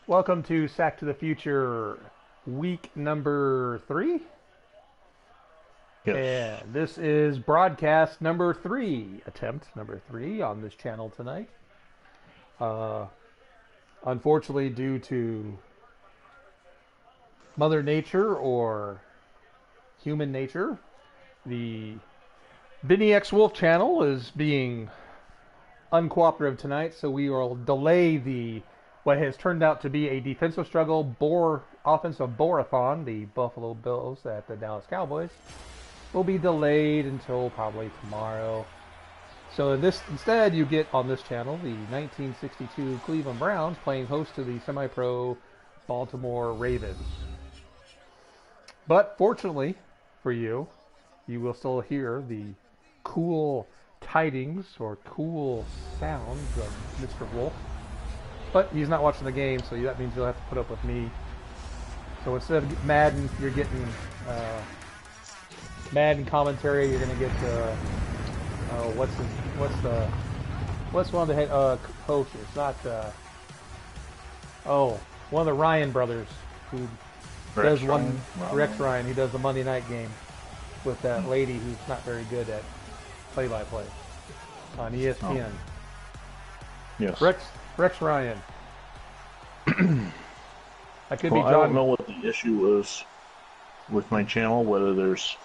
Welcome to Sack to the Future, week number 3. Yes. And this is broadcast number 3, attempt number 3 on this channel tonight. Uh, Unfortunately, due to Mother Nature or human nature, the Vinny X Wolf channel is being uncooperative tonight, so we will delay the what has turned out to be a defensive struggle offensive borathon. The Buffalo Bills at the Dallas Cowboys will be delayed until probably tomorrow. So instead you get on this channel the 1962 Cleveland Browns playing host to the semi-pro Baltimore Ravens. But fortunately for you, you will still hear the cool tidings or cool sounds of Mr. Wolf. But he's not watching the game, so that means you'll have to put up with me. So instead of Madden, you're getting Madden commentary. You're gonna get what's one of the head coaches? Not one of the Ryan brothers who does Rex Ryan. He does the Monday night game with that lady who's not very good at play-by-play on ESPN. Oh. Yes. Rex Ryan. I could be John. I don't know what the issue is with my channel, whether there's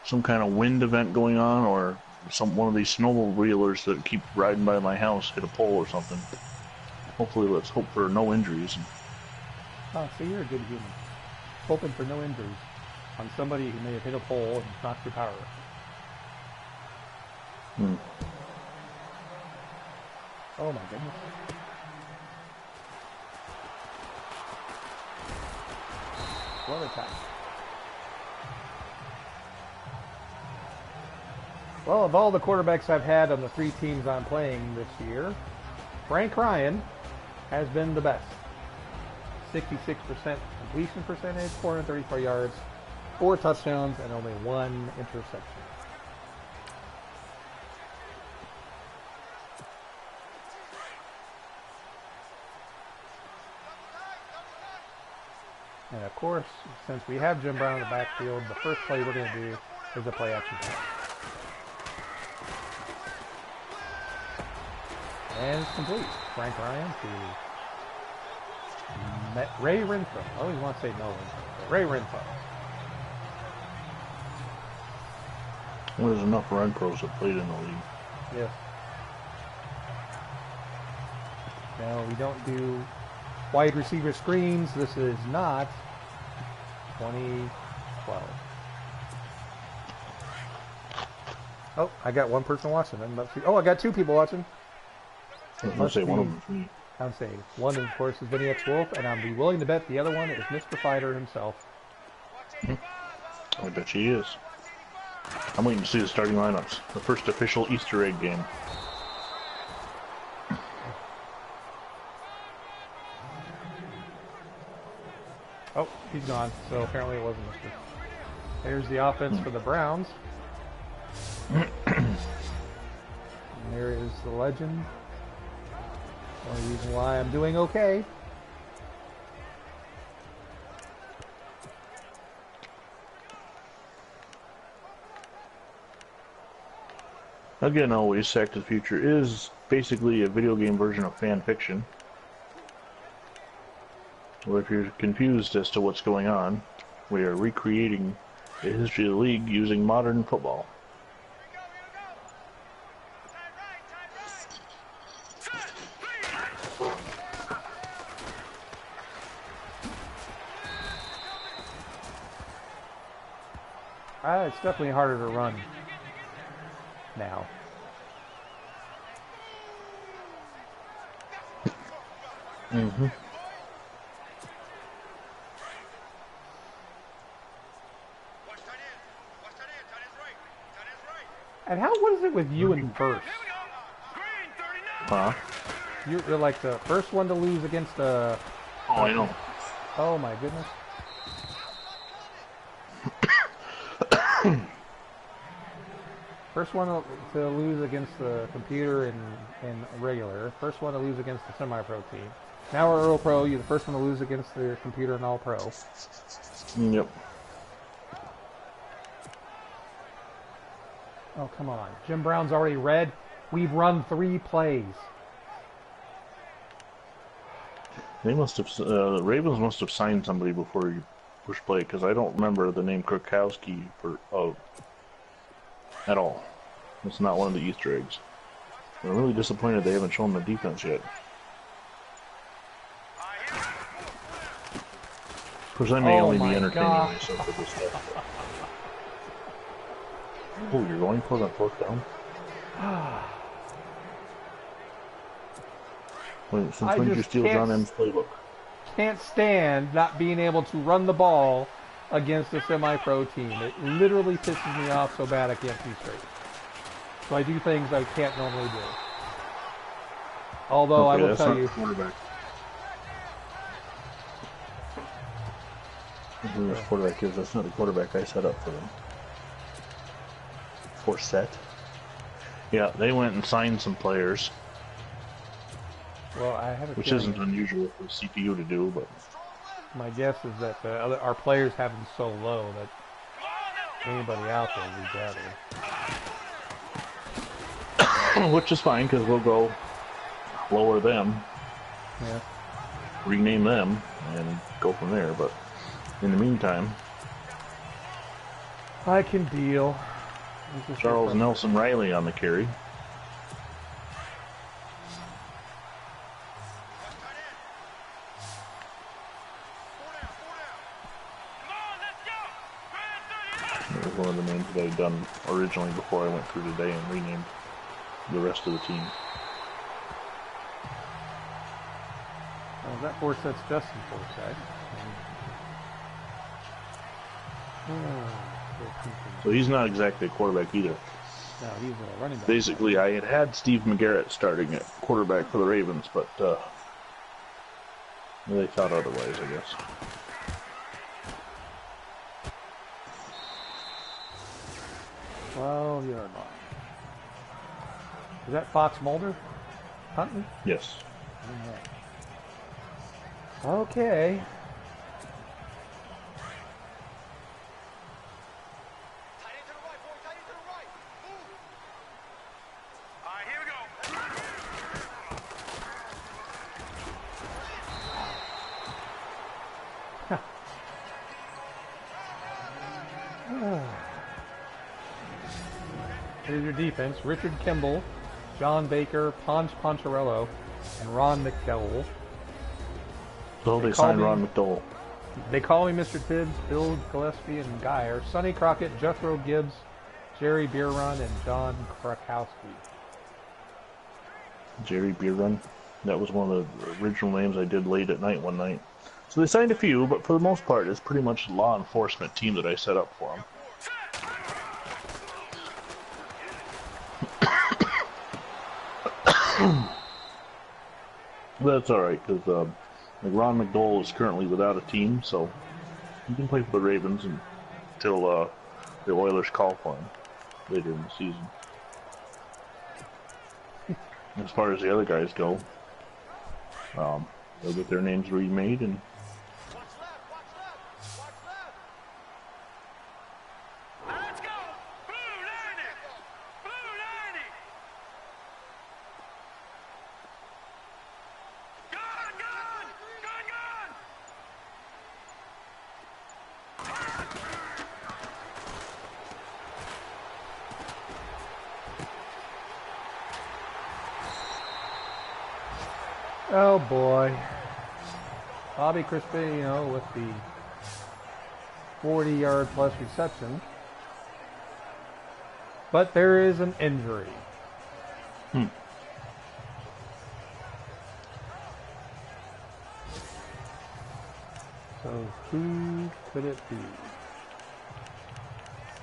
some kind of wind event going on or one of these snowmobilers that keep riding by my house hit a pole or something. Hopefully, let's hope for no injuries. Oh, so you're a good human. Hoping for no injuries on somebody who may have hit a pole and knocked your power. Oh my goodness. What a time. Well, of all the quarterbacks I've had on the 3 teams I'm playing this year, Frank Ryan has been the best. 66% completion percentage, 434 yards, 4 touchdowns, and only 1 interception. And of course, since we have Jim Brown in the backfield, the first play we're going to do is a play action pass. And it's complete. Frank Ryan to Ray Renfro. I always want to say no Renfro. Ray Renfro. Well, there's enough Renfros that played in the league. Yes. No, we don't do wide receiver screens. This is not 2012. Oh, I got one person watching. I got 2 people watching. I was going to say one of them's me. I'm saying one, of course, is Vinny X Wolf, and I'd be willing to bet the other one is Mr. Fighter himself. I bet she is. I'm waiting to see the starting lineups. The first official Easter egg game. Oh, he's gone, so apparently it wasn't Mr. There's the offense for the Browns. And there is the legend. Only reason why I'm doing okay. Again, always, Sack to the Future is basically a video game version of fan fiction. Well, if you're confused as to what's going on, we are recreating the history of the league using modern football. It's definitely harder to run now. Mm-hmm. And what is it with you in first? Huh? You're like the first one to lose against the... Oh, I know. Oh my goodness. First one to lose against the computer in regular. First one to lose against the semi-pro team. Now we're Earl Pro. You're the first one to lose against the computer and All Pro. Yep. Oh, come on. Jim Brown's already red. We've run 3 plays. They must have, the Ravens must have signed somebody before you push play, because I don't remember the name Krakowski at all. It's not one of the Easter eggs. I'm really disappointed they haven't shown the defense yet. Of course, I may only be entertaining myself with this stuff. Oh, you're going for that fourth down? Wait, since when did you steal John M's playbook? Can't stand not being able to run the ball against a semi-pro team. It literally pisses me off so bad I can't see straight. So I do things I can't normally do. Although I will tell you, quarterback. Who this quarterback is? That's not the quarterback I set up for them. Forsett. Yeah, they went and signed some players. well, I have a which feeling isn't unusual for CPU to do, but my guess is that our players have them so low that anybody out there would be better. which is fine because we'll go lower them, Yeah. rename them, and go from there. But in the meantime, I can deal. Charles Nelson Riley on the carry. That was one of the names that I'd done originally before I went through today and renamed the rest of the team. Well, that Forsett's Justin Forsett. So he's not exactly a quarterback either. No, he's a running back. Basically, I had Steve McGarrett starting at quarterback for the Ravens, but they thought otherwise, I guess. 12-yard line. Is that Fox Mulder hunting? Yes. Okay. Here's your defense. Richard Kimball, John Baker, Ponch Poncherello, and Ron McDowell. So they signed Ron McDowell. They call me Mr. Tibbs, Bill Gillespie, and Geyer, Sonny Crockett, Jethro Gibbs, Jerry Beerrun, and John Krakowski. Jerry Beerrun. That was one of the original names I did late at night one night. So they signed a few, but for the most part, it's pretty much a law enforcement team that I set up for them. That's alright, because Ron McDowell is currently without a team, so he can play for the Ravens until the Oilers call for him later in the season. As far as the other guys go, they'll get their names remade and Oh boy. Bobby Crispino with the 40-yard plus reception. But there is an injury. So who could it be?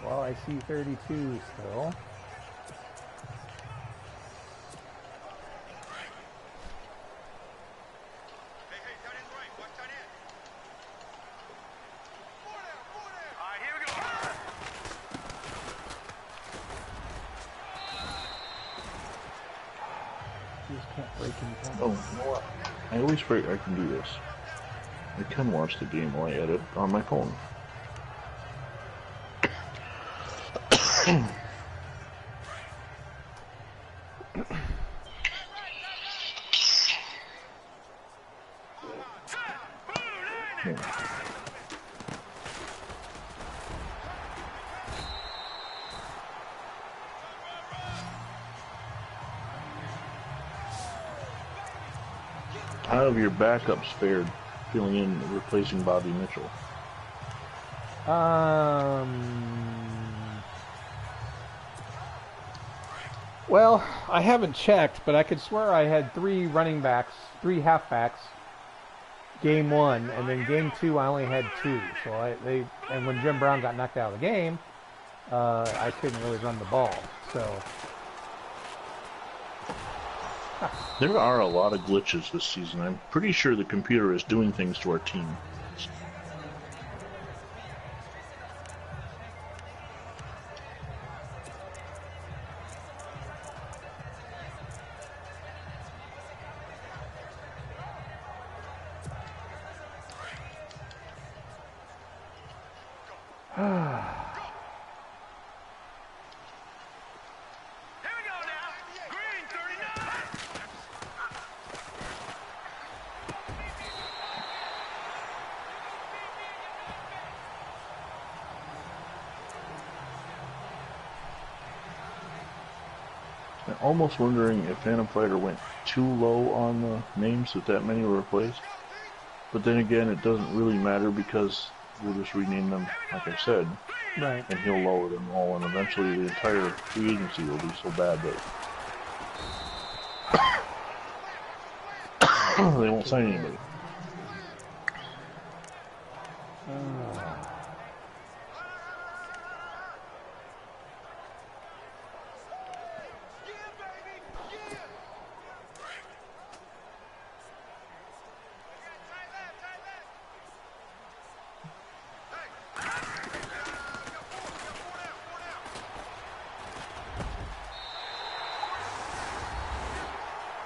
Well, I see 32 still. Just can't break him down. oh, you know what? I always forget I can do this. I can watch the game while I edit on my phone. Yeah. How have your backups fared filling in and replacing Bobby Mitchell? Well, I haven't checked, but I could swear I had 3 running backs, 3 halfbacks, game 1, and then game 2 I only had 2. So and when Jim Brown got knocked out of the game, I couldn't really run the ball. So There are a lot of glitches this season. I'm pretty sure the computer is doing things to our team. I'm almost wondering if Phantom Fighter went too low on the names that many were replaced. But then again, it doesn't really matter because we'll just rename them, like I said, right. and he'll lower them all, and eventually the entire free agency will be so bad that they won't sign anybody.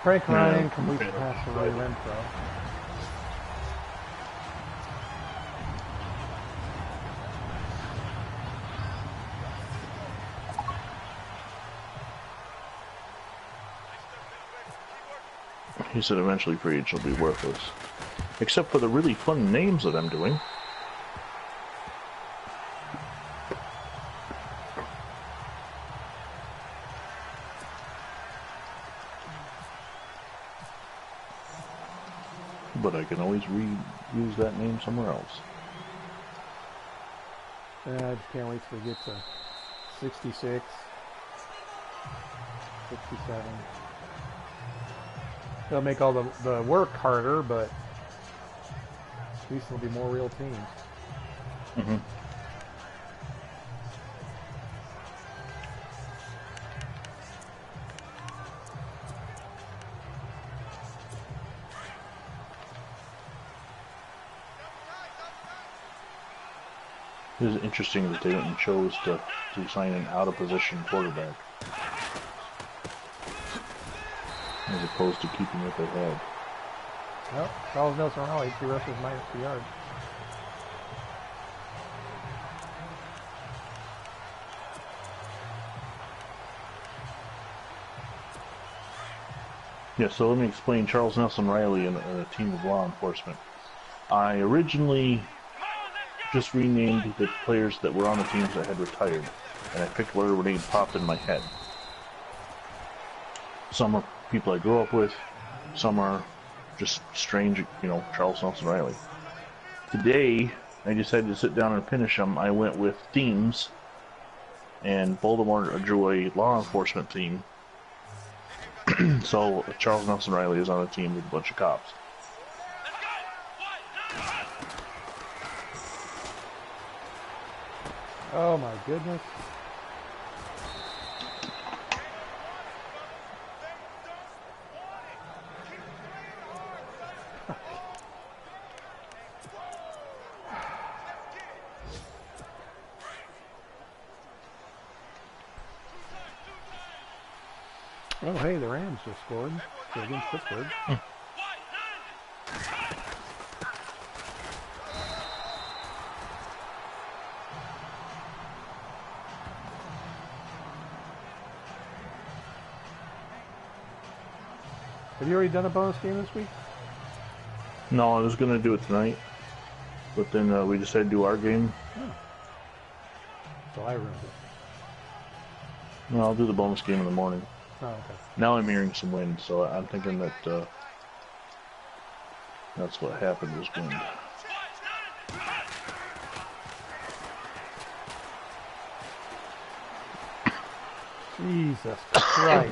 Frank Ryan Yeah, completes okay. pass to Ray Renfro. He said eventually free agents will be worthless. Except for the really fun names that I'm doing. But I can always reuse that name somewhere else. I just can't wait till we get to 66, 67. They'll make all the work harder, but at least there'll be more real teams. Mm-hmm. It is interesting that they went and chose to sign an out-of-position quarterback as opposed to keeping what they had. Well, Charles Nelson Raleigh, 2 rushes, -2 yards. Yeah, so let me explain Charles Nelson Riley and a team of law enforcement. I originally just renamed the players that were on the teams that had retired, and I picked whatever name popped in my head. Some are people I grew up with, some are just strange, Charles Nelson Riley. Today, I decided to sit down and finish them. I went with themes, and Baltimore drew a law enforcement theme. So Charles Nelson Riley is on a team with a bunch of cops. Oh my goodness. Oh hey, the Rams just scored against Pittsburgh. Have you already done a bonus game this week? No, I was gonna do it tonight, but then we decided to do our game. Oh. So I ruined it. No, I'll do the bonus game in the morning. Oh, okay. Now I'm hearing some wind, so I'm thinking that that's what happened was wind. Jesus Christ.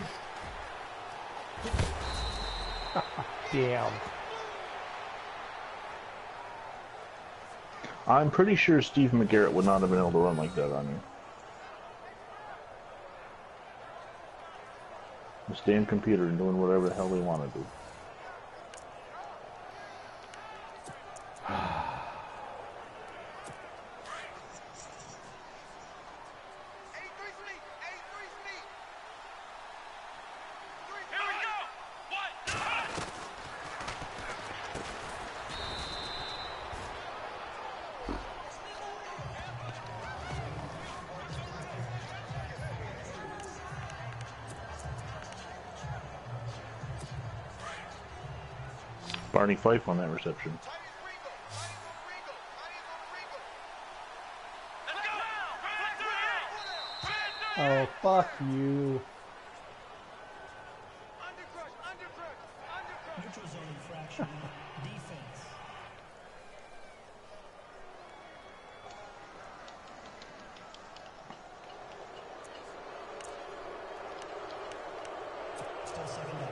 Damn. I'm pretty sure Steve McGarrett would not have been able to run like that on you. This damn computer and doing whatever the hell they want to do. Barney Fife on that reception. Oh, fuck you. Neutral zone infraction. Defense. Still second down.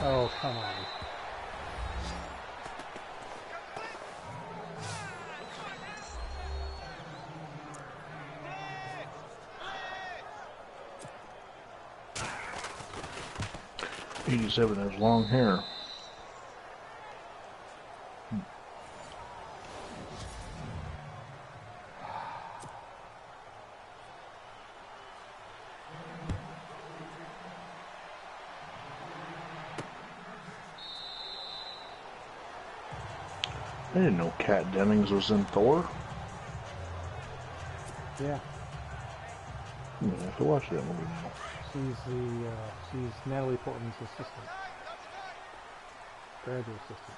Oh, come on. '87 has long hair. I didn't know Kat Dennings was in Thor. Yeah. I'm gonna have to watch that movie now. She's Natalie Portman's assistant. Graduate assistant.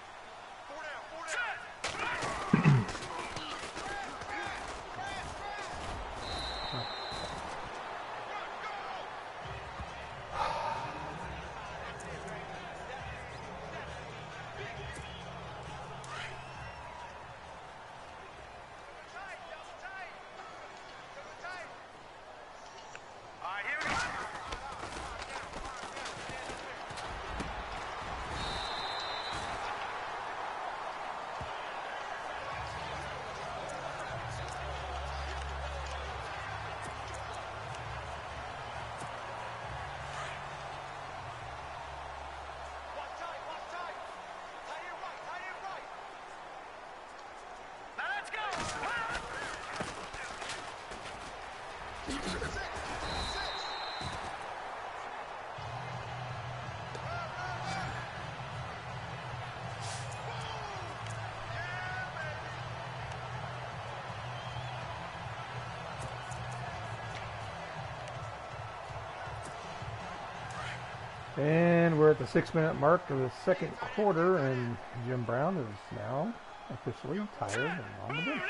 And we're at the 6-minute mark of the second quarter, and Jim Brown is now officially tired and on the bench.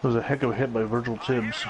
It was a heck of a hit by Virgil Tibbs.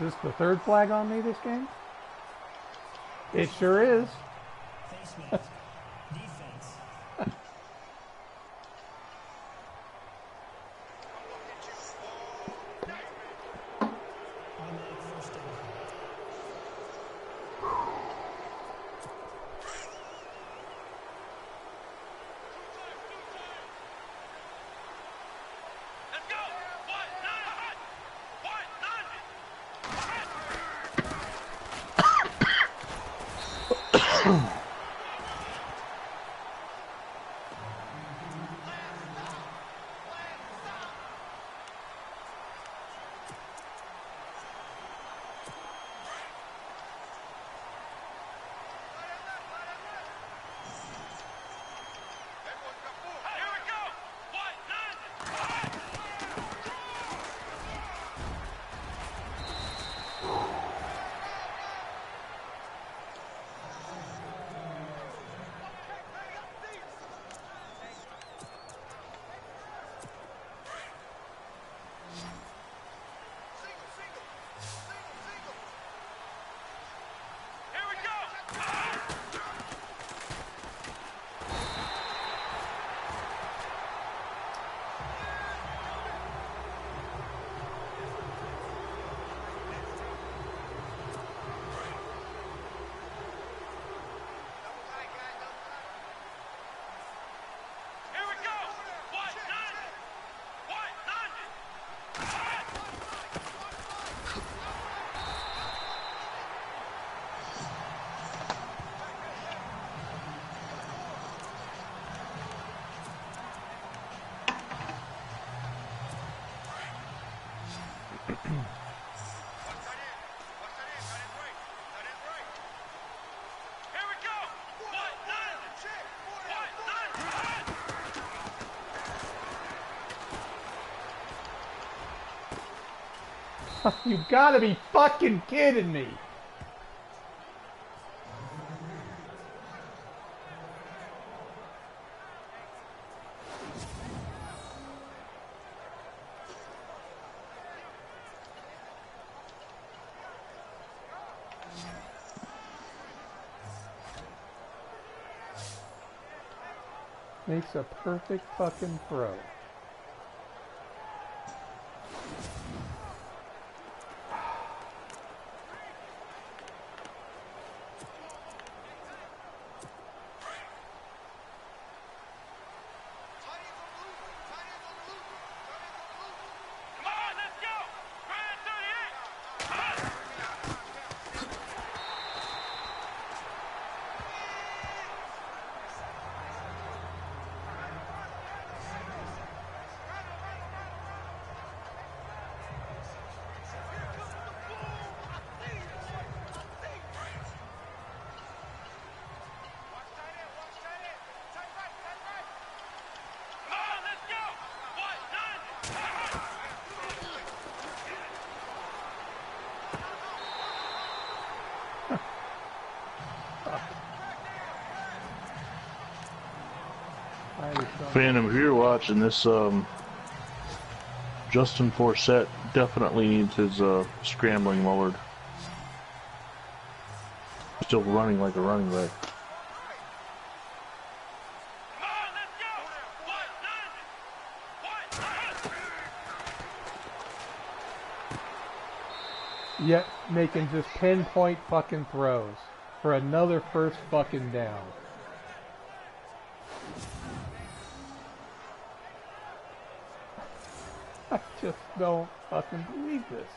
this the third flag on me this game? It sure is. Face mask. Defense. Automatic first down. You gotta be fucking kidding me. Makes a perfect fucking throw. Phantom, if you're watching this, Justin Forsett definitely needs his scrambling lowered. Still running like a running back. Yet making just pinpoint fucking throws for another first fucking down. I just don't fucking believe this.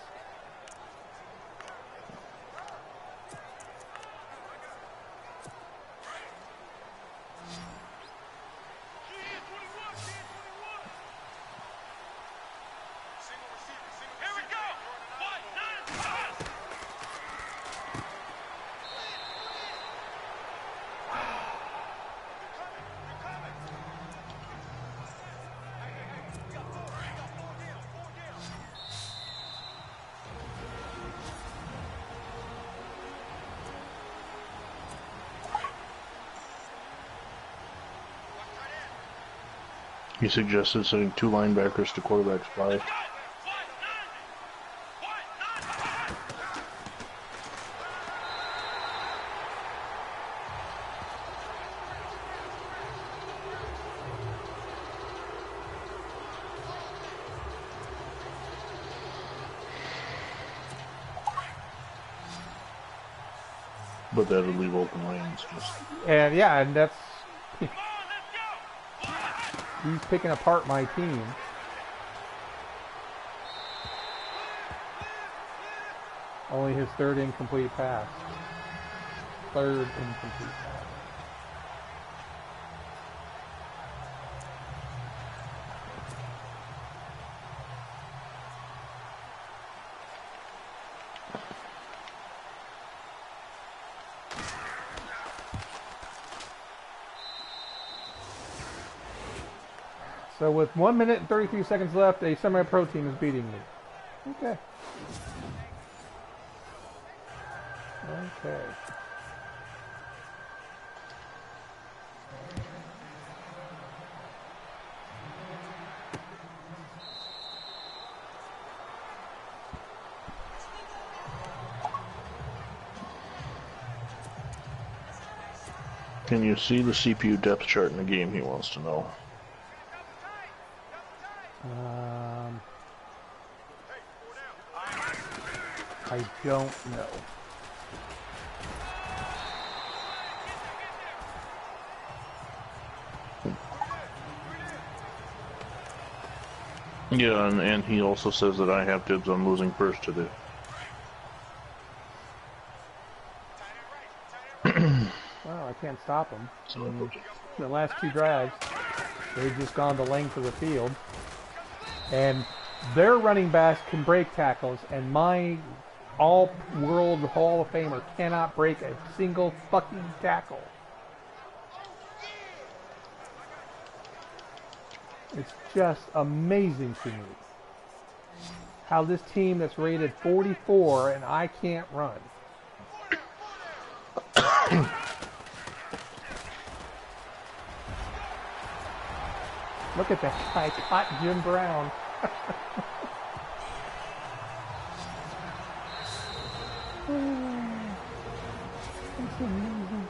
He suggested sending 2 linebackers to quarterback spy. But that would leave open lanes. Just And yeah, and that's he's picking apart my team. Only his third incomplete pass. Third incomplete pass. So with 1 minute and 33 seconds left, a semi-pro team is beating me. Okay. Okay. can you see the CPU depth chart in the game? He wants to know. I don't know. Yeah, and he also says that I have dibs on losing first today. Well, I can't stop them. The last two drives, they've just gone the length of the field. And their running backs can break tackles, and my all-world Hall of Famer cannot break a single fucking tackle. It's just amazing to me how this team that's rated 44 and I can't run. Look at that. I caught Jim Brown. That's amazing.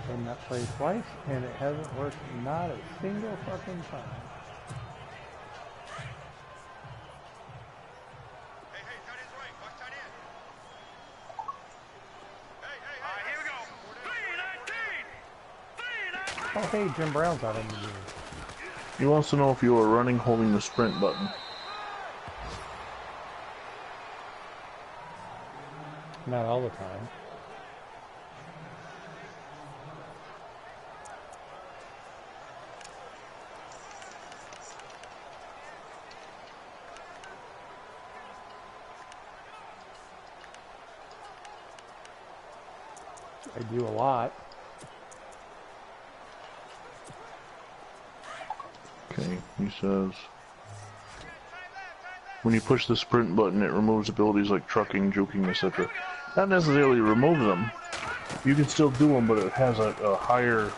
Done that play twice, and it hasn't worked not a single fucking time. Oh, hey, Jim Brown's out in the game. He wants to know if you are running holding the sprint button. Not all the time. I do a lot. Okay, he says, when you push the sprint button, it removes abilities like trucking, juking, etc. Not necessarily remove them. You can still do them, but it has a higher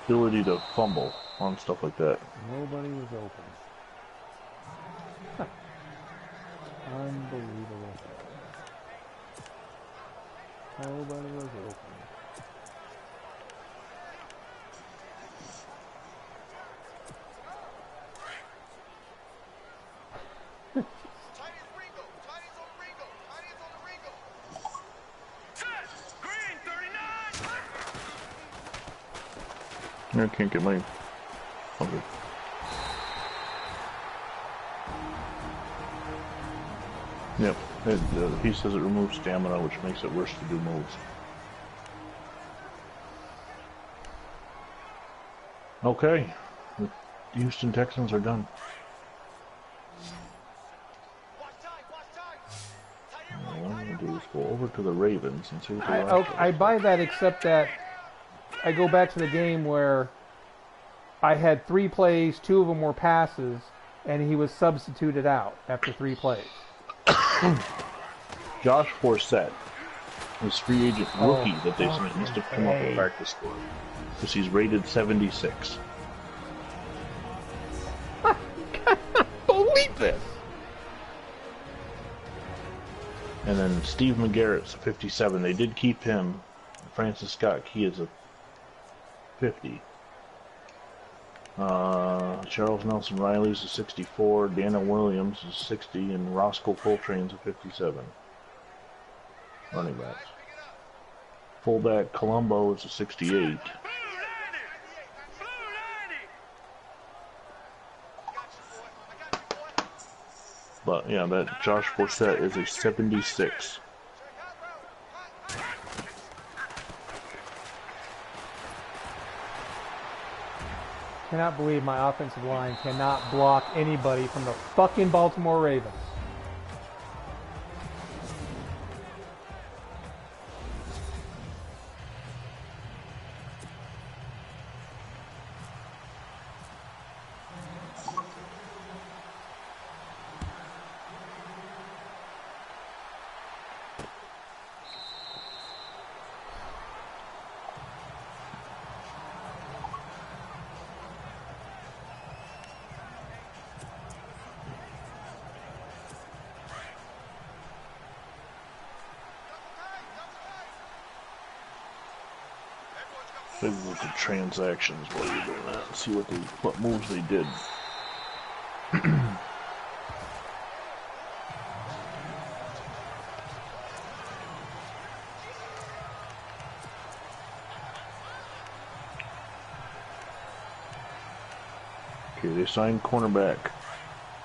ability to fumble on stuff like that. Nobody was open. Unbelievable. Nobody was open. I can't get my... Okay. Yep, he says it removes stamina, which makes it worse to do moves. Okay, the Houston Texans are done. All I'm going to do is go over to the Ravens and see what they are. I buy that, except that I go back to the game where I had 3 plays, 2 of them were passes, and he was substituted out after 3 plays. Josh Forsett, his free agent rookie that they fuck signed, must have come off the hey. practice squad because he's rated 76. Believe this. And then Steve McGarrett's a 57. They did keep him. Francis Scott Key is a 50. Charles Nelson Riley's a 64. Dana Williams is 60. And Roscoe Coltrane's a 57. Running backs. Fullback Colombo is a 68. But yeah, that Josh Forsett is a 76. Cannot believe my offensive line cannot block anybody from the fucking Baltimore Ravens. Maybe look at transactions while you're doing that and see what moves they did. Okay, they signed cornerback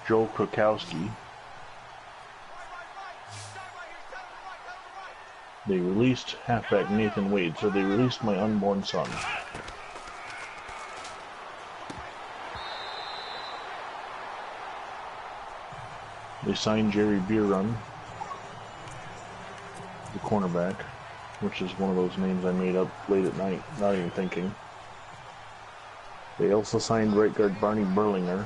Joe Krakowski. They released halfback Nathan Wade, so they released my unborn son. They signed Jerry Beerrun, the cornerback, which is one of those names I made up late at night, not even thinking. They also signed right guard Barney Berlinger,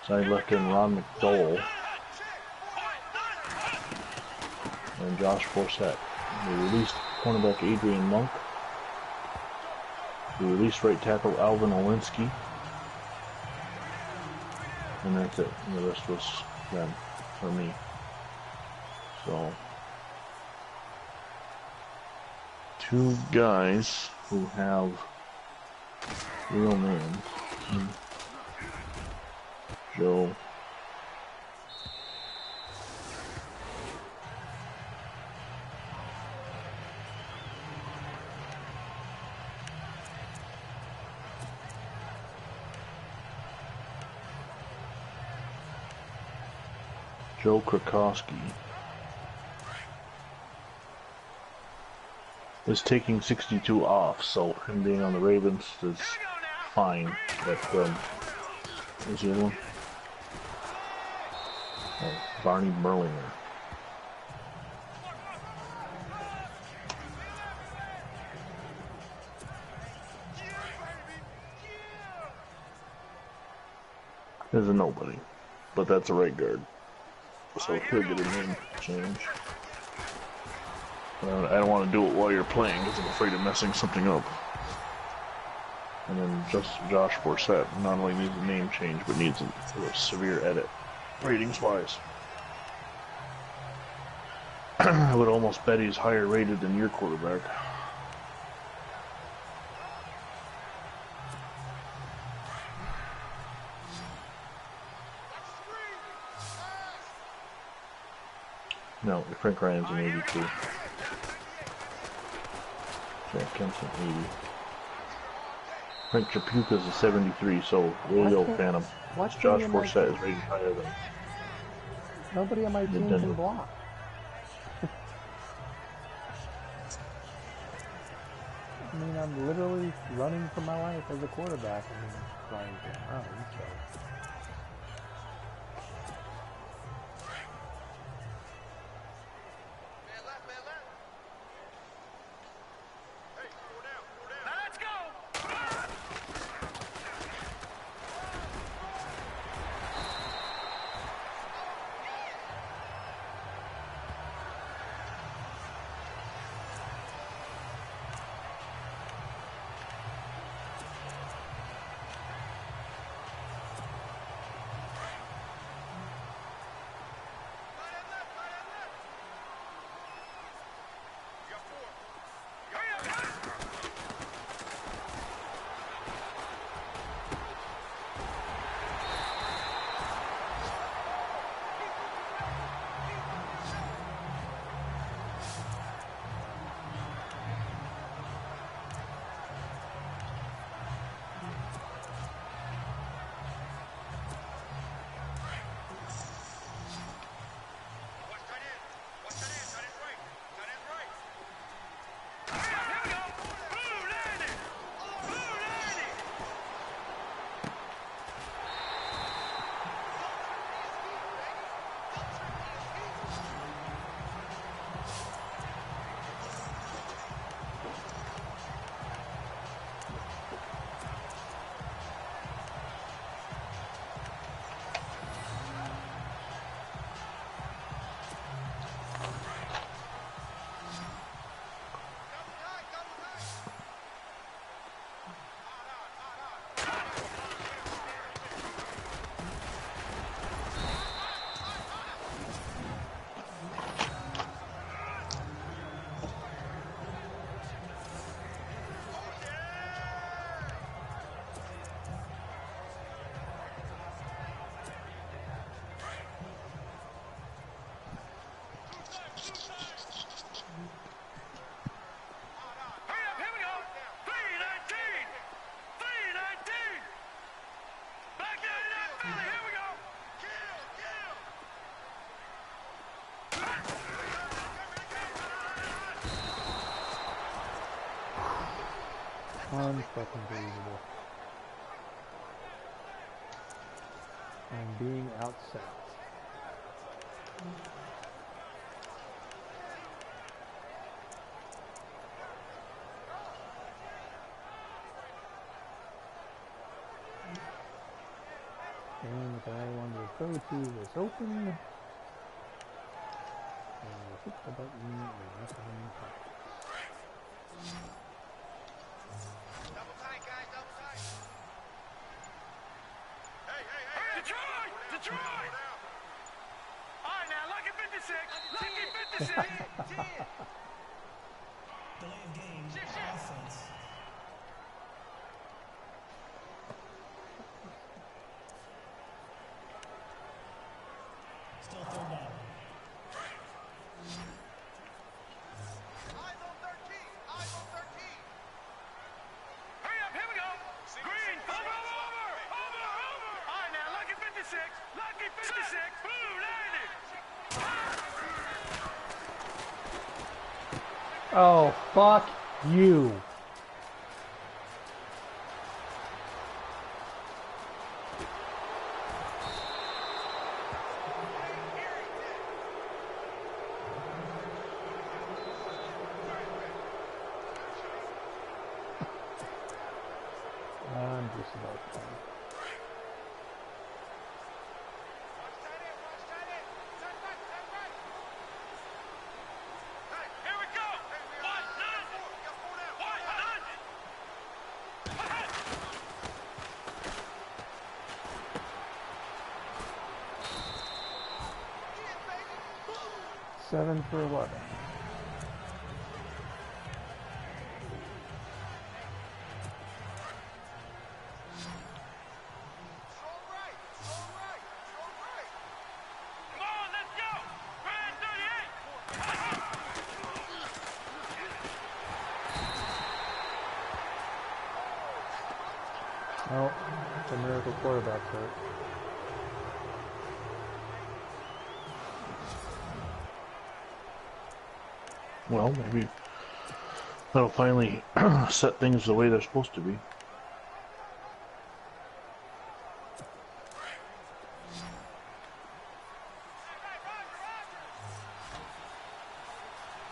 signed left end Ron McDowell, and Josh Forsett. They released cornerback Adrian Monk. They released right tackle Alvin Olinsky. And that's it. And the rest was them for me. So, 2 guys who have real names. Joe. Joe Krakowski is taking 62 off, so him being on the Ravens is fine. But what's the other one? Oh, Barney Berlinger. There's a nobody, but that's a right guard. So he'll get a name change. I don't want to do it while you're playing because I'm afraid of messing something up. And then just Josh Forsett not only needs a name change, but needs a severe edit, ratings-wise. I would almost bet he's higher rated than your quarterback. No, Frank Ryan's an 82. Jack Kemp's an 80. Frank Chapuka's a 73, so there you go, Phantom. Josh Forsett is rated higher than... Nobody on my team can block. I mean, I'm literally running for my life as a quarterback. I mean, trying to run, so... Unfucking believable. I'm being outset. And if I wanted to go to this open, and we'll hit the button and that's on the top. Double tight, guys, double tight. Hey, Detroit! Detroit! All right, now, Lucky 56! Lucky 56! Delay of game. Offense. Still third down. Eyes on 13! Eyes on 13! Hurry up, here we go! Green, over! All right, now, Lucky 56! Lucky 56! Blue, landing! Oh, fuck you. I'm just about done. Watch tight end, watch tight end! Turn right, turn right! Hey, here we go! One, none! One, none! Seven for 11. Strong right, strong right, strong right! Come on, let's go! Brand 38! Oh, the miracle quarterback's hurt. Well, maybe that'll finally set things the way they're supposed to be.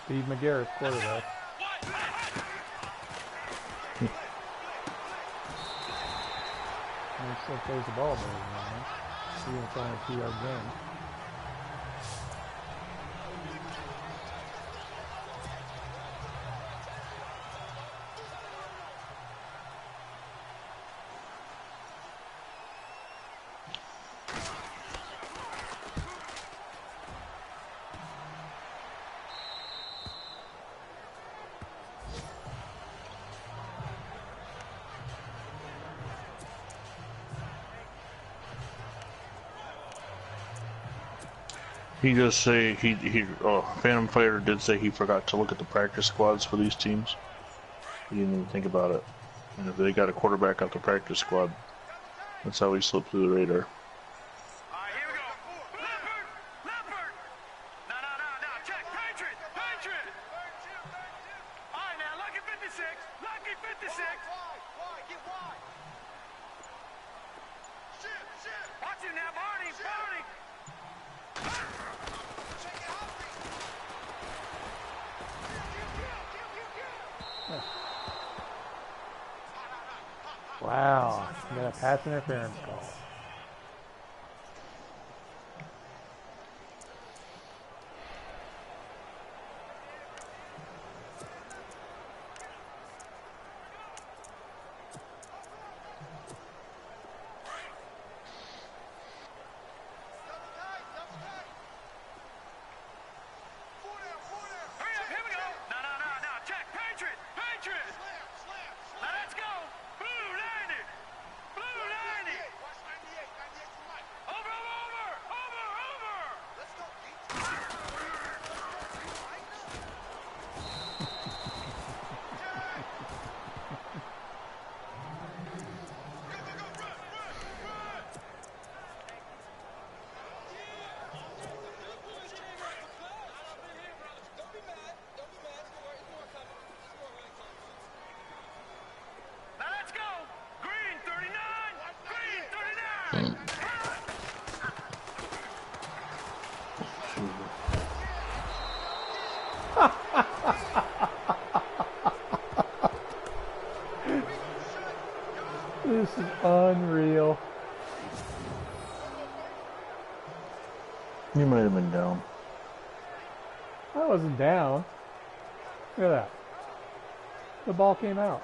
Steve McGarrett's quarterback. And he still plays the ball better than that. Even if it's only a 2-yard game. He does say Phantom Fighter did say he forgot to look at the practice squads for these teams. He didn't even think about it. And if they got a quarterback off the practice squad, that's how he slipped through the radar. All right, here we go. Leopard! No, check. Patriot! All right, now, Lucky 56! Lucky 56! Wide, get wide! Shit! Watch him now, Barney! Check it out, Wow, you got a pass interference call. You might have been down. I wasn't down. Look at that. The ball came out.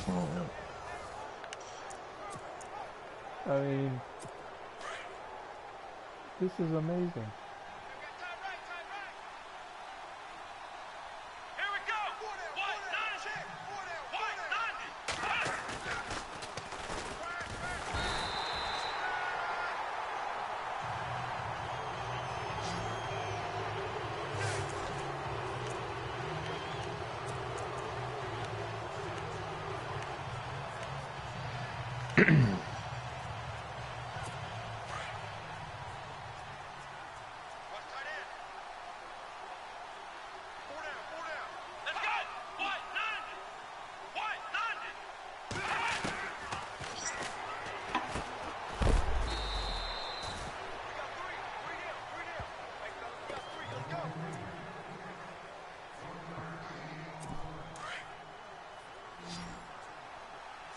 Oh, yeah. I mean, this is amazing. Time right. Here we go. 190. Watch tight end. 4 down. Let's go. 190. 190. We got 3. 3 down. Hey, fellas, we got 3. Let's go.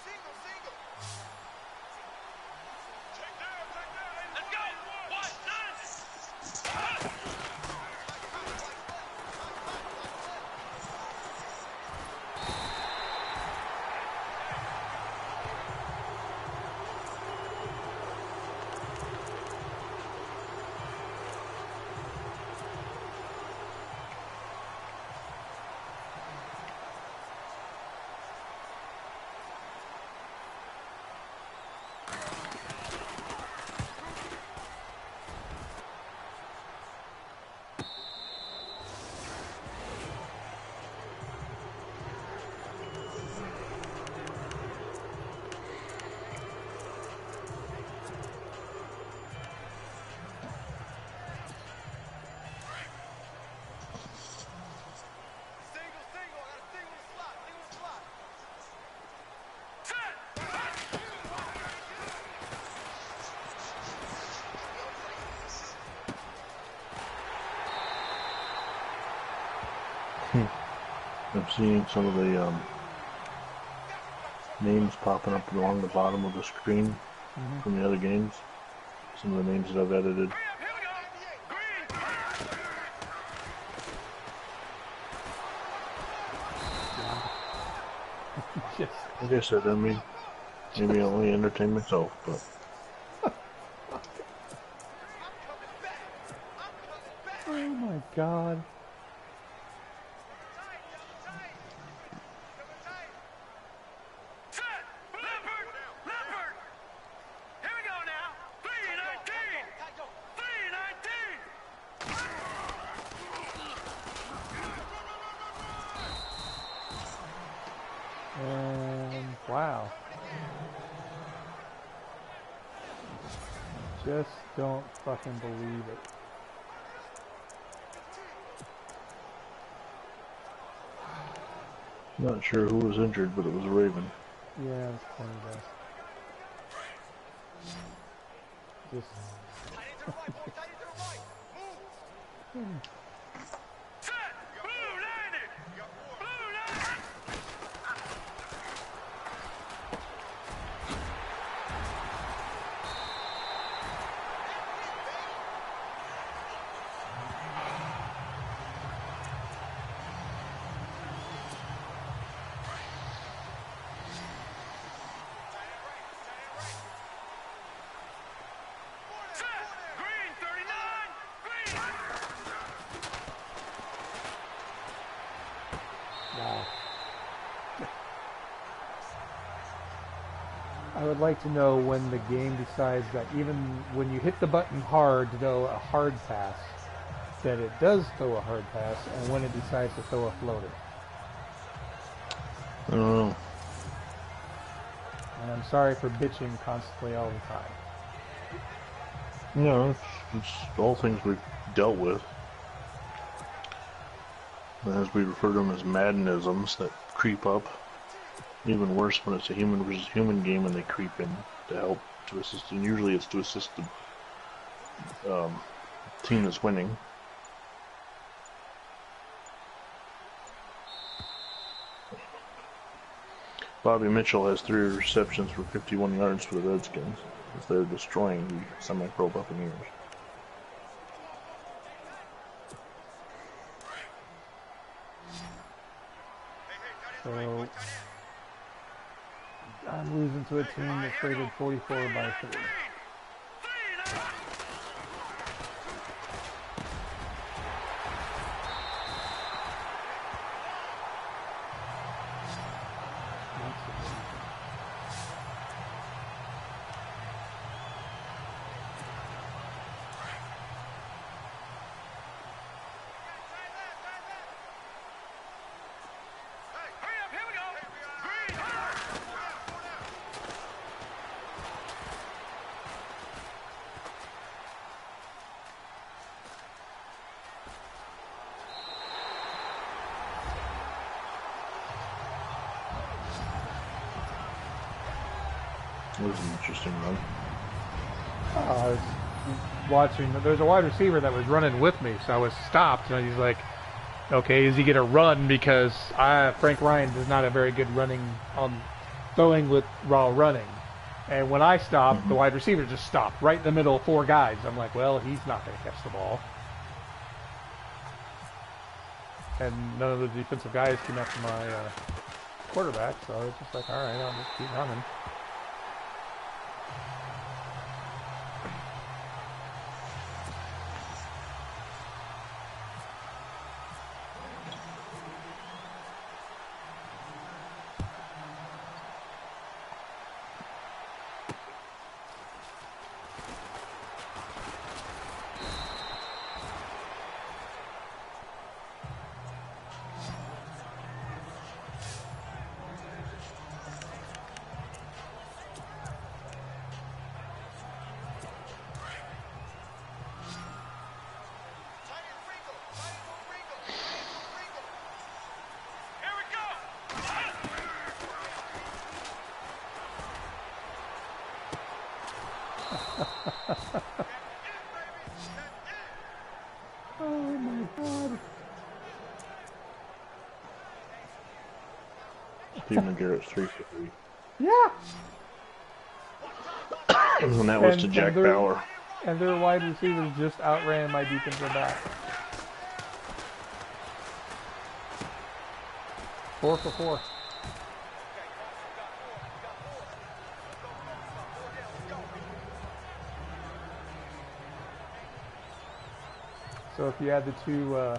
Single. Take down. Let's go. 190. Single. I got a single slot. I'm seeing some of the names popping up along the bottom of the screen from the other games. Some of the names that I've edited. Here we go. Green. Just, Like I said, maybe I only entertain myself, but oh my God. Leopard. Here we go now. 319. 319. And wow. Just don't fucking believe it. not sure who was injured, but it was a Raven. Yeah, it's corny guys. Just Tight into the right, boy. Tight into the right. Move. Set. Blue landed. Blue landed. Set. Green 39. Green. wow. I would like to know when the game decides that even when you hit the button hard to throw a hard pass, that it does throw a hard pass, and when it decides to throw a floater. I don't know. And I'm sorry for bitching constantly all the time. Yeah, it's all things we've dealt with. As we refer to them as Maddenisms that creep up. Even worse when it's a human versus human game and they creep in to help, to assist, and usually it's to assist the team that's winning. Bobby Mitchell has 3 receptions for 51 yards for the Redskins. Because they're destroying the semi-pro Buccaneers. So I'm losing to a team that's rated 44 by 3. It was an interesting run. I was watching. There's a wide receiver that was running with me, so I was stopped. And he's like, "Okay, is he gonna run?" Because Frank Ryan is not a very good running throwing while running. And when I stopped, the wide receiver just stopped right in the middle of 4 guys. I'm like, "Well, he's not gonna catch the ball." And none of the defensive guys came after my quarterback, so I was just like, "All right, I'll just keep running." Oh my God. Stephen Garrett's 3 for 3. Yeah. And that was to Jack Bauer. And their wide receivers just outran my defensive back. 4 for 4. So if you add the two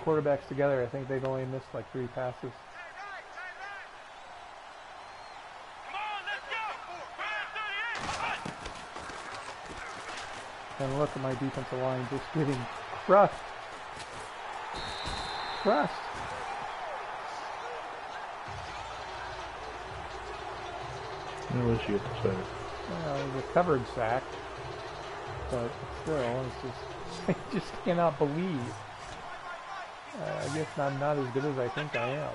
quarterbacks together, I think they've only missed like 3 passes. And look at my defensive line just getting crushed. Crushed. What was you have to say? Well, it was a covered sack, but still, it's just, I just cannot believe. I guess I'm not as good as I think I am.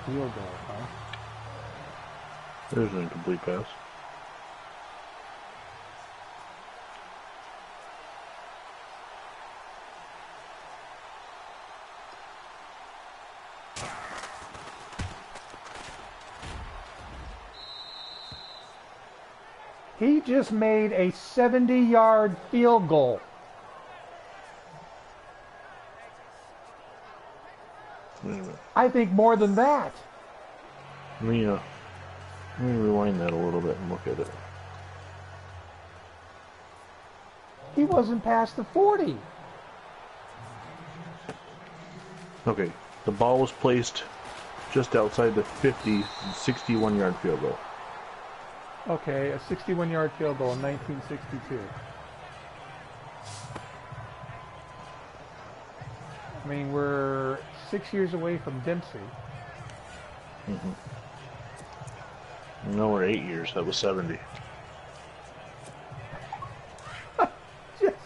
Field goal, huh? There's an incomplete pass. He just made a 70-yard field goal. Wait a minute. I think more than that. Let me rewind that a little bit and look at it. He wasn't past the 40. Okay, the ball was placed just outside the 50, 61-yard field goal. Okay, a 61-yard field goal in 1962. I mean, we're 6 years away from Dempsey. No, we're 8 years. That was 70. Just,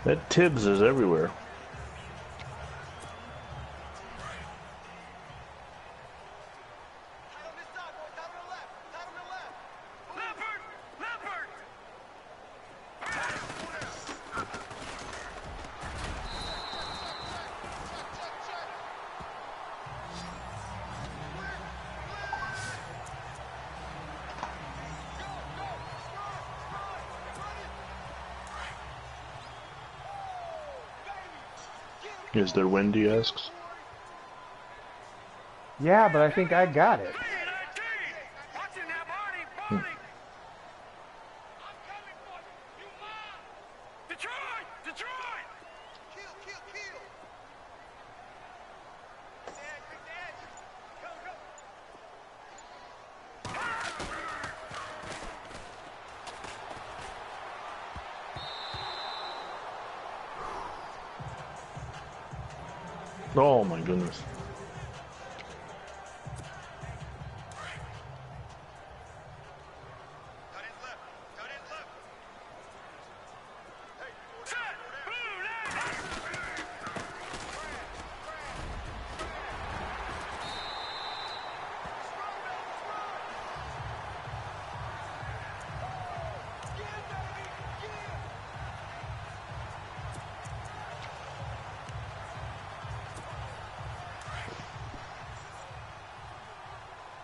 That Tibbs is everywhere. Tight on this side, boy. Tight on the left. Tight on the left. Leopard! Leopard! Is there wind, he asks? Yeah, but I think I got it. Watching that, Barney! Barney! I'm coming for you! You mom! Detroit! Detroit! Kill, kill, kill! Dad, big dad! Go, go! Oh my goodness. Cut in left! Cut in left! Hey, set! Blue line!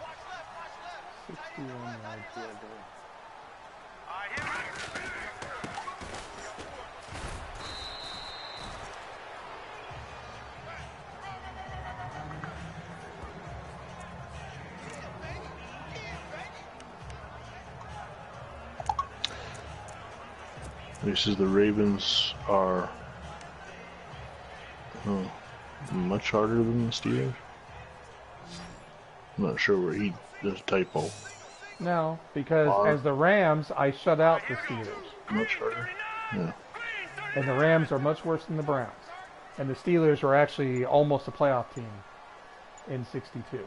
Watch left, watch left! 61 yards field goal. All right, here we He says the Ravens are much harder than the Steelers. I'm not sure where he does a typo. No, because as the Rams, I shut out the Steelers. Much harder? Yeah. And the Rams are much worse than the Browns. And the Steelers were actually almost a playoff team in '62.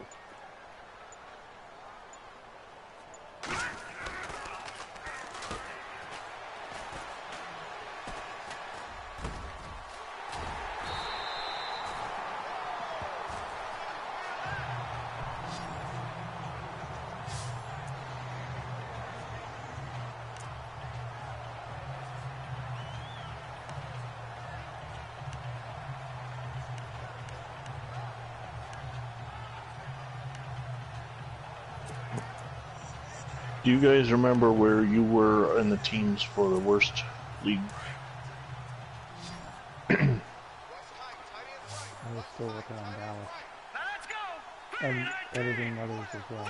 Do you guys remember where you were in the teams for the worst league? I was still working on Dallas. Now let's go! And editing others as well.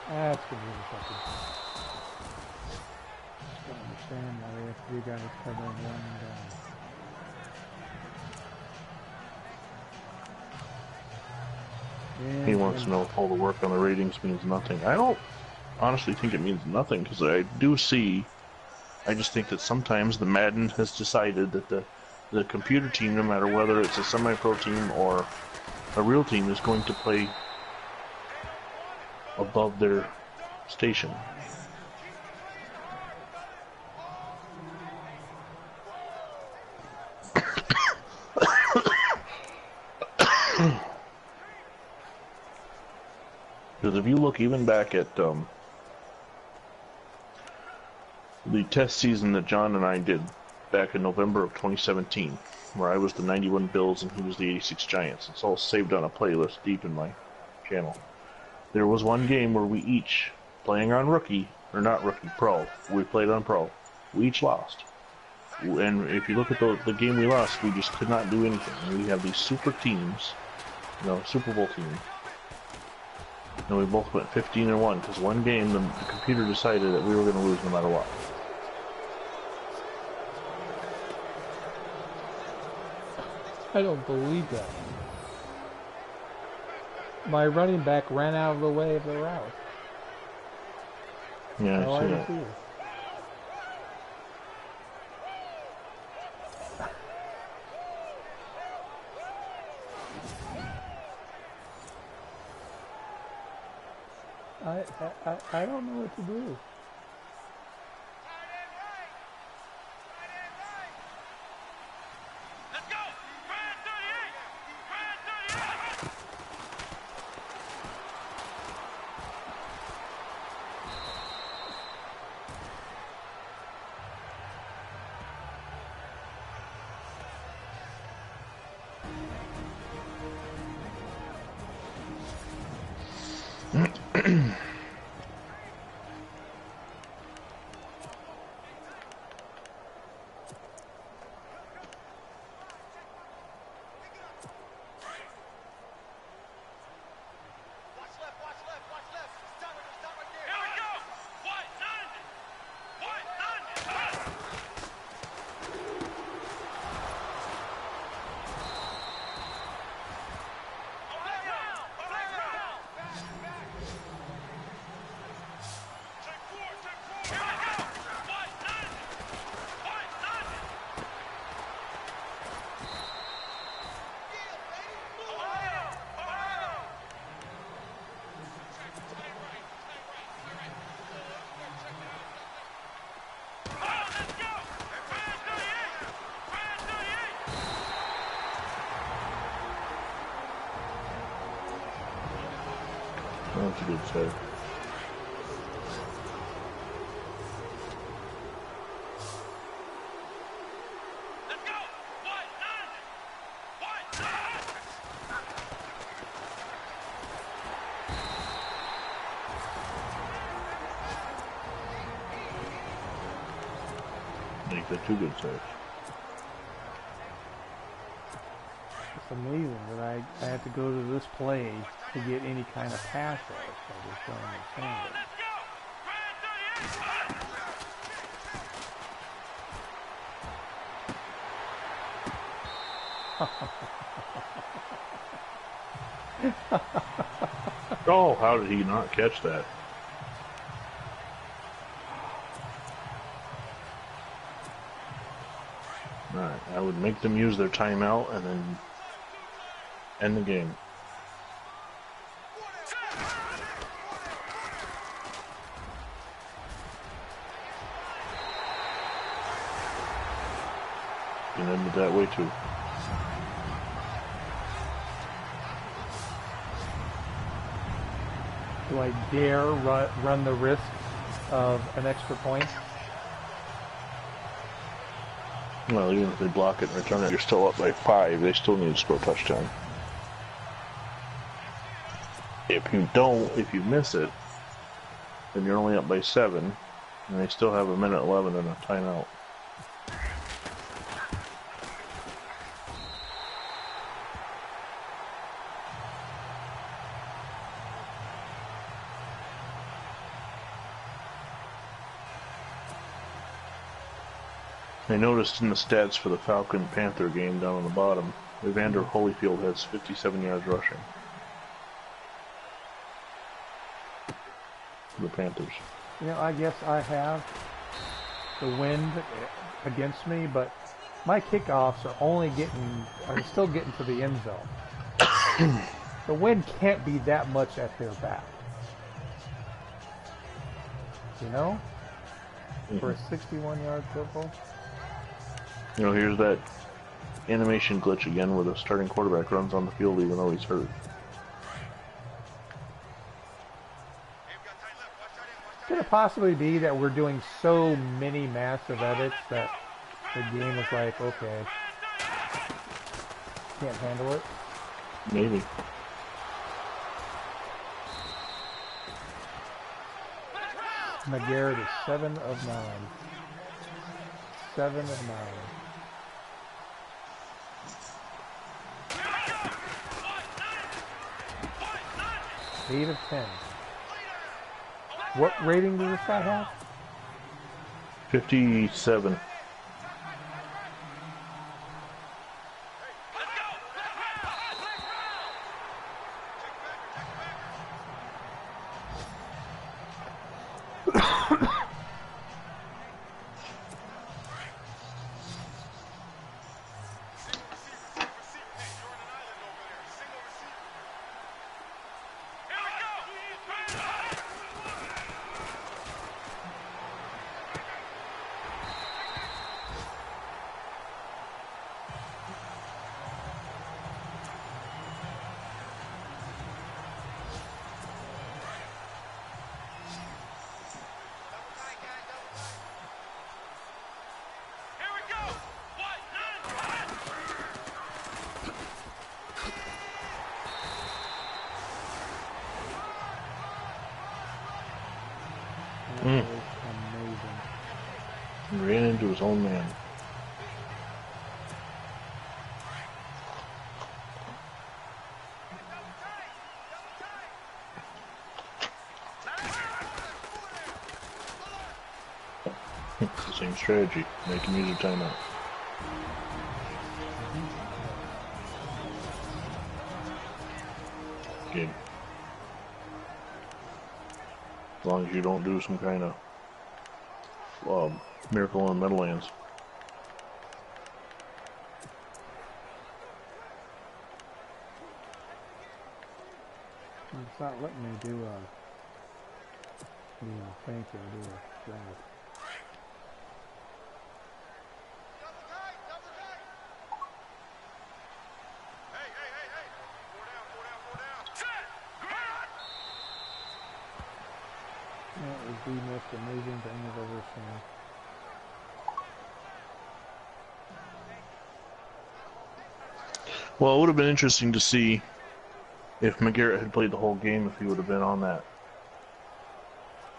That's going to be interesting. Just don't understand why they have three guys covering one guy. He wants to know if all the work on the ratings means nothing. I don't honestly think it means nothing, because I do see, I just think that sometimes the Madden has decided that the computer team, no matter whether it's a semi-pro team or a real team, is going to play above their station. Because if you look even back at the test season that John and I did back in November of 2017, where I was the 91 Bills and he was the 86 Giants, it's all saved on a playlist deep in my channel. There was one game where we each, playing on rookie, or not rookie, pro, we played on pro, we each lost. And if you look at the game we lost, we just could not do anything. And we have these super teams, Super Bowl teams. And we both went 15-1 because one game the computer decided that we were going to lose no matter what. I don't believe that. My running back ran out of the way of the route. Yeah, Oh, I I see didn't that. see it. I don't know what to do. Watch left, watch left, watch left. Stop right there. Here we go. White, none. White, none. Take four, take four. Here we go. White, none. White, none. Ohio, Ohio. Let's go! France 38! France 38! That's a good save. Let's go! White, none! White, none! Make that two good saves. It's amazing that I had to go to this play to get any kind of pass rush. I just don't understand it. Let's go! France 38! Oh, how did he not catch that? Alright, I would make them use their timeout and then end the game. You can end it that way too. Do I dare run the risk of an extra point? Well, even if they block it and return it, you're still up by 5. They still need to score a touchdown. If you don't, if you miss it, then you're only up by 7, and they still have a minute 11 and a timeout. I noticed in the stats for the Falcon-Panther game down on the bottom, Evander Holyfield has 57 yards rushing for the Panthers. You know, I guess I have the wind against me, but my kickoffs are still getting to the end zone. The wind can't be that much at their back. You know? For a 61-yard field goal. You know, here's that animation glitch again where the starting quarterback runs on the field even though he's hurt. Could it possibly be that we're doing so many massive edits that the game is like, okay, can't handle it? Maybe. McGarrett is 7 of 9. 7 of 9. Eight of 10. What rating does this guy have? 57. It's the same strategy. Make him use a timeout. Game. As long as you don't do some kind of miracle on the Meadowlands. It's not letting me do a. Thank you. Do a grab. Double tight, double tight. Hey, hey, hey, hey. Four down, four down, four down. Set. Grab. That was the most amazing thing I've ever seen. Well, it would have been interesting to see if McGarrett had played the whole game, if he would have been on that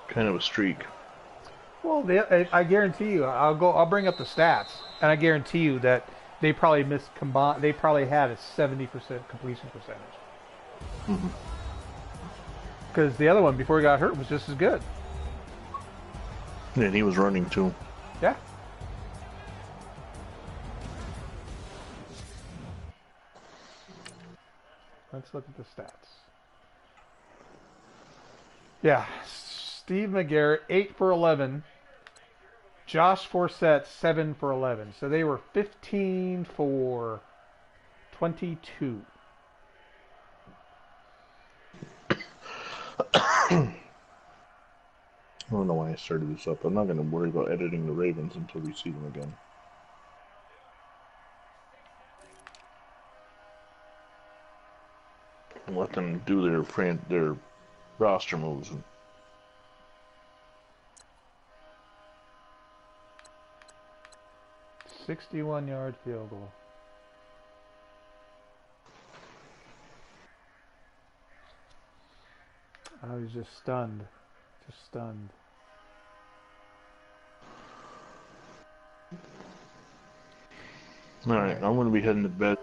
kind of a streak. Well, I guarantee you, I'll bring up the stats, and I guarantee you that they probably They probably had a 70% completion percentage. Because the other one before he got hurt was just as good. And he was running too. Yeah. Let's look at the stats. Yeah, Steve McGarrett 8 for 11. Josh Forsett 7 for 11. So they were 15 for 22. I don't know why I started this up. I'm not going to worry about editing the Ravens until we see them again. Let them do their roster moves. 61-yard field goal. I was just stunned. Just stunned. All right, I'm going to be heading to bed.